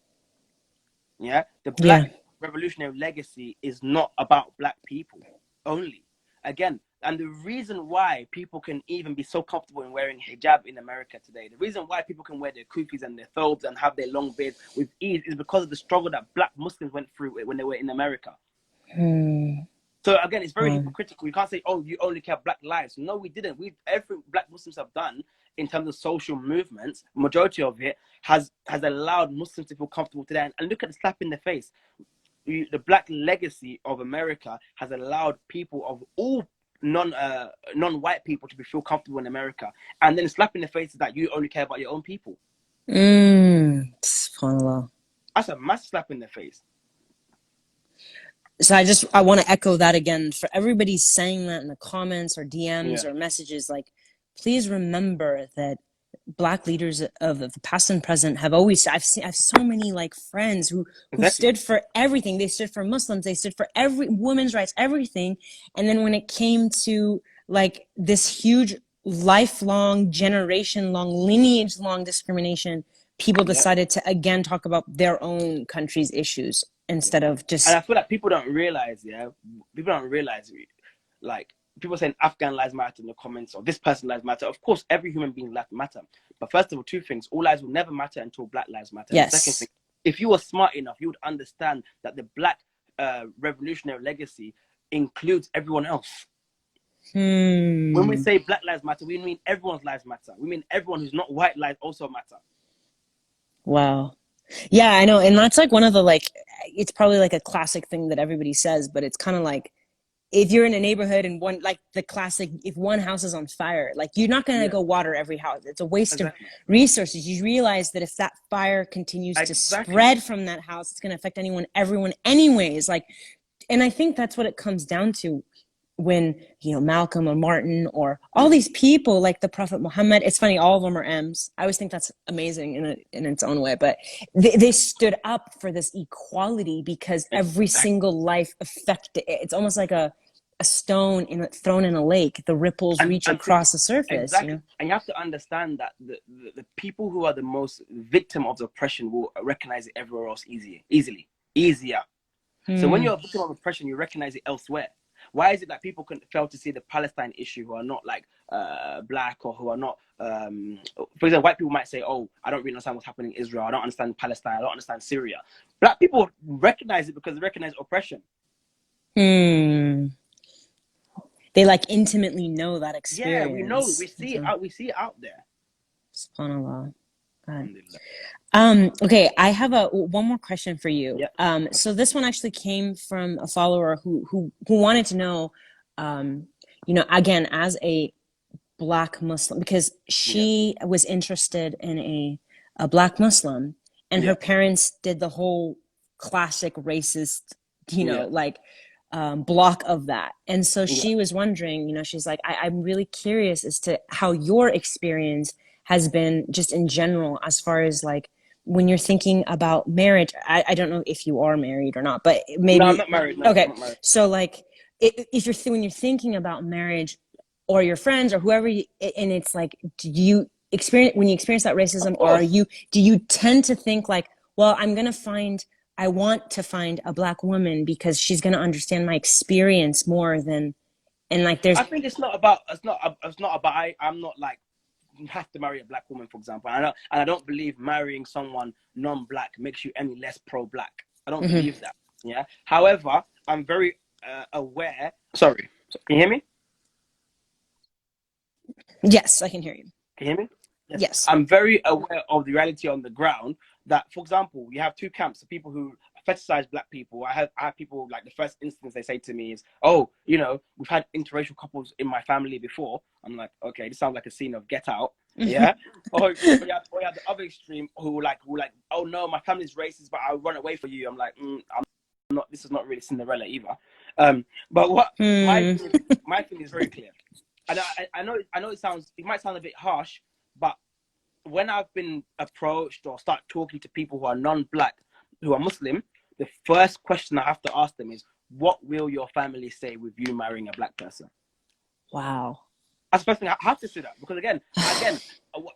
Yeah, the Black revolutionary legacy is not about Black people only. Again, and the reason why people can even be so comfortable in wearing hijab in America today, the reason why people can wear their kufis and their thobes and have their long beards with ease is because of the struggle that Black Muslims went through when they were in America. So again, it's very hypocritical. You can't say, oh, you only care Black lives. No, we didn't. Everything Black Muslims have done in terms of social movements, majority of it has allowed Muslims to feel comfortable today. And look at the slap in the face. The Black legacy of America has allowed people of all non-white people to feel comfortable in America, and then slap in the face that you only care about your own people. SubhanAllah. That's a massive slap in the face. So I want to echo that again for everybody saying that in the comments or DMs or messages. Like, please remember that Black leaders of the past and present have always, I have so many like friends who stood for everything. They stood for Muslims, they stood for every women's rights, everything. And then when it came to like this huge lifelong, generation-long, lineage-long discrimination, people decided to again talk about their own country's issues instead of just. And I feel like people don't realize, like, people saying Afghan lives matter in the comments, or this person lives matter. Of course, every human being lives matter. But first of all, two things: all lives will never matter until Black lives matter. Yes. The second thing, if you were smart enough, you would understand that the Black revolutionary legacy includes everyone else. When we say Black lives matter, we mean everyone's lives matter. We mean everyone who's not white lives also matter. Wow. Yeah, I know. And that's like one of the, like, it's probably like a classic thing that everybody says, but it's kind of like, if you're in a neighborhood and one, like the classic, if one house is on fire, like you're not going to go water every house. It's a waste of resources. You realize that if that fire continues to spread from that house, it's going to affect everyone anyways. Like, and I think that's what it comes down to when, you know, Malcolm or Martin or all these people like the Prophet Muhammad, it's funny, all of them are M's. I always think that's amazing in its own way, but they stood up for this equality because every single life affected it. It's almost like a stone thrown in a lake. The ripples reach across the surface. You know? And you have to understand that the people who are the most victim of the oppression will recognize it everywhere else easier. So when you're a victim of oppression, you recognize it elsewhere. Why is it that people can fail to see the Palestine issue who are not like Black, or who are not, for example, white people might say, oh, I don't really understand what's happening in Israel. I don't understand Palestine. I don't understand Syria. Black people recognize it because they recognize oppression. They like intimately know that experience. Yeah, we know. We see it out there. SubhanAllah. God. Alhamdulillah. Okay, I have a one more question for you. Yeah. So this one actually came from a follower who wanted to know, um, again, as a Black Muslim, because Yeah. she was interested in a Black Muslim, and her Yeah. parents did the whole classic racist, Yeah. like block of that. And so Yeah. she was wondering, she's like, I'm really curious as to how your experience has been just in general, as far as like when you're thinking about marriage. I don't know if you are married or not, but No, I'm maybe, not married. No, I'm okay. not married. So like, if when you're thinking about marriage, or your friends or whoever and it's like, do you experience when you experience that Of racism, or course. do you tend to think like, well, I want to find a Black woman because she's going to understand my experience more than, and like there's I think it's not about I'm not like you have to marry a Black woman, for example. And I don't believe marrying someone non-Black makes you any less pro-Black. I don't Mhm. believe that. Yeah. However, I'm very aware. Sorry. Can you hear me? Yes, I can hear you. Can you hear me? Yes. Yes. I'm very aware of the reality on the ground that, for example, you have two camps of people who fetishize Black people. I have people, like, the first instance they say to me is, oh, we've had interracial couples in my family before. I'm like, okay, this sounds like a scene of Get Out. Yeah. Or you have the other extreme who like, oh no, my family's racist, but I'll run away for you. I'm like, I'm not. This is not really Cinderella either. But what Hmm. my thing is very clear. And I know it might sound a bit harsh, but when I've been approached or start talking to people who are non-Black, who are Muslim, the first question I have to ask them is, what will your family say with you marrying a Black person? Wow. That's the first thing I have to say that, because again,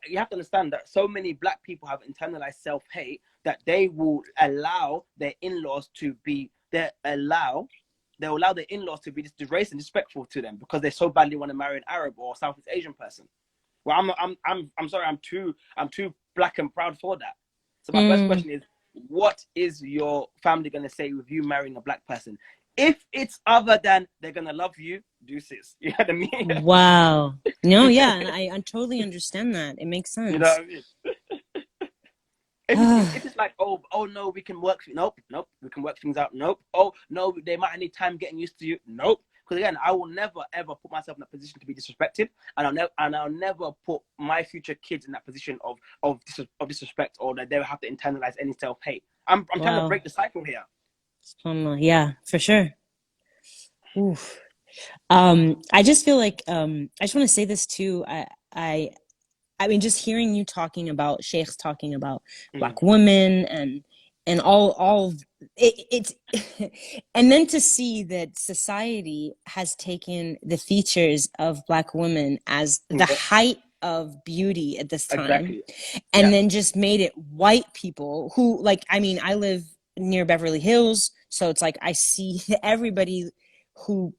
you have to understand that so many Black people have internalized self-hate that they will allow their in-laws to be they'll allow their in-laws to be disrespectful and disrespectful to them because they so badly want to marry an Arab or Southeast Asian person. Well, I'm sorry, I'm too Black and proud for that. So my first Hmm. question is, what is your family gonna say with you marrying a Black person? If it's other than they're gonna love you, deuces. You know what I mean? Wow. No, yeah, and I totally understand that. It makes You know sense. what I mean? If it's like, oh no, we can work. Nope, we can work things out. Nope. Oh no, they might need time getting used to you. Nope. Because again, I will never ever put myself in a position to be disrespected, and I'll never put my future kids in that position of disrespect, or that they will have to internalize any self hate. I'm trying to Wow. break the cycle here. Yeah, for sure. Oof. I just feel like I just want to say this too. I I mean, just hearing you talking about sheikhs talking about Mm. Black women and all it's and then to see that society has taken the features of Black women as the Yeah, height of beauty at this time, exactly. and Yeah. then just made it white people who, like, I mean, I live near Beverly Hills, so it's like I see everybody who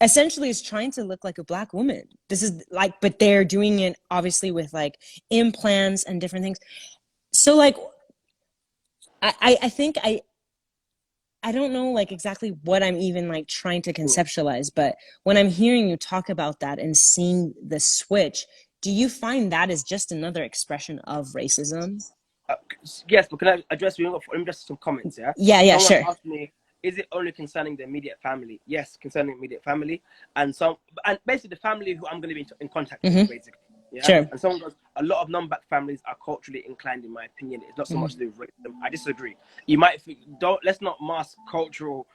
essentially is trying to look like a Black woman. This is like, but they're doing it obviously with like implants and different things. So like, I think I don't know like exactly what I'm even like trying to Mm. conceptualize, but when I'm hearing you talk about that and seeing the switch, do you find that is just another expression of racism? Uh, yes, but can I address you? Let me just some comments. Yeah, Yeah, yeah, someone sure. asked me, "Is it only concerning the immediate family?" Yes, concerning immediate family, and basically the family who I'm going to be in contact with, Mm-hmm. basically. Yeah, Sure. and someone goes, a lot of non-Black families are culturally inclined, in my opinion. It's not so much Mm-hmm. to do with racism. I disagree. You might think, don't let's not mask cultural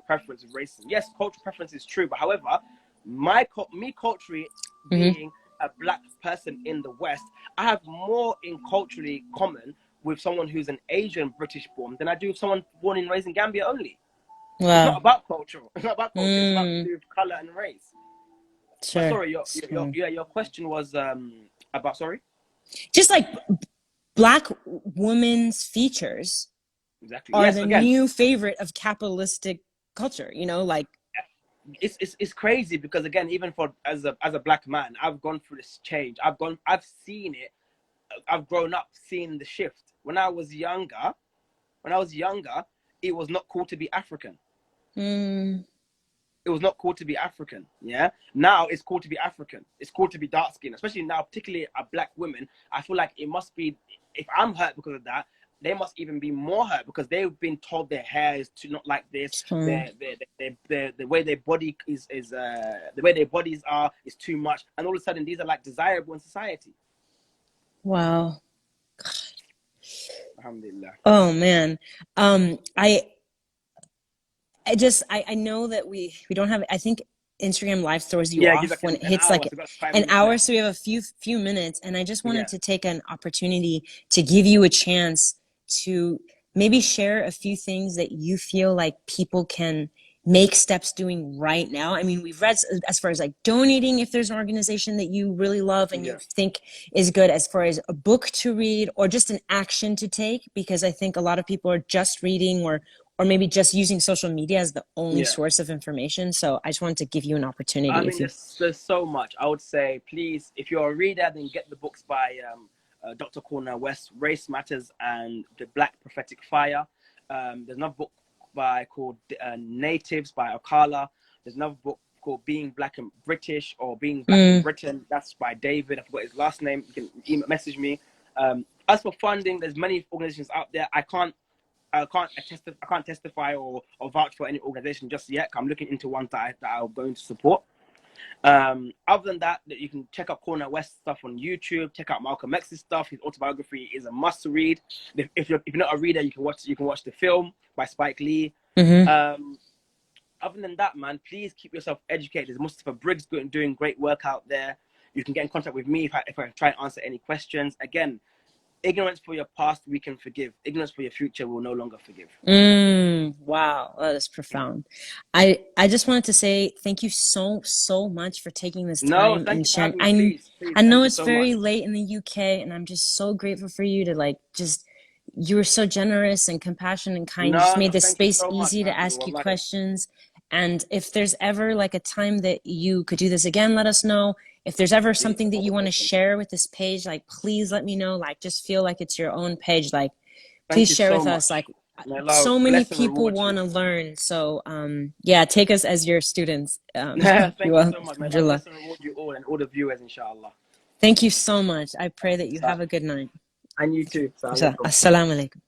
preference with racism. Yes, cultural preference is true, but however, me culturally Mm-hmm. being a Black person in the West, I have more in culturally common with someone who's an Asian British born than I do with someone born and raised in Gambia only. It's not Wow. about culture. It's not about culture. It's about to Mm, do with color and race. But sure. sorry, Sure. your question was about, sorry. Just like Black women's features Exactly. are Yes. the Again, new favorite of capitalistic culture, like, it's crazy because again, even for as a Black man, I've gone through this change. I've seen it. I've grown up seeing the shift. When I was younger, it was not cool to be African. mm, it was not cool to be African. Yeah. Now it's cool to be African. It's cool to be dark skinned, especially now, particularly a black women. I feel like it must be, if I'm hurt because of that, they must even be more hurt because they've been told their hair is to not like this. The way their body is the way their bodies are is too much, and all of a sudden these are like desirable in society. Wow. Alhamdulillah. Oh man. I know that we don't have, I think Instagram live throws you Yeah, give off like when it an hits hour, like so we've got 5 an minutes hour. left. So we have a few minutes, and I just wanted Yeah. to take an opportunity to give you a chance to maybe share a few things that you feel like people can make steps doing right now. I mean, we've read as far as like donating if there's an organization that you really love and you think is good, as far as a book to read or just an action to take, because I think a lot of people are just reading or maybe just using social media as the only source of information. So I just wanted to give you an opportunity. I mean, there's so much. I would say, please, if you're a reader, then get the books by Dr. Cornel West, Race Matters and the Black Prophetic Fire. There's another book called Natives by Okala. There's another book called Being Black and British or Being Black in Britain. That's by David. I forgot his last name. You can message me. As for funding, there's many organizations out there. I can't testify or vouch for any organization just yet. I'm looking into ones that I'm going to support. Other than that, you can check out Cornel West stuff on YouTube. Check out Malcolm X's stuff. His autobiography is a must read. If you're not a reader, you can watch the film by Spike Lee. Other than that, man, please keep yourself educated. There's Mustafa Briggs doing great work out there. You can get in contact with me if I try and answer any questions. Again, ignorance for your past, we can forgive. Ignorance for your future, we'll no longer forgive. Wow, that is profound. I just wanted to say thank you so much for taking this time Thank and you for sharing. having me. Please, I know thank you it's so much. very late in the UK, and I'm just so grateful for you to you were so generous and compassionate and kind. You just made this thank you space so much, easy to man. ask you questions. And if there's ever like a time that you could do this again, let us know. If there's ever something that you want to share with this page, like please let me know. Like just feel like it's your own page. Like please share with us. Like so many people want to learn. So yeah, take us as your students. Thank you so much. May Allah bless and reward you all and all the viewers, inshallah. Thank you so much. I pray that you have a good night. And you too. Assalamu alaikum.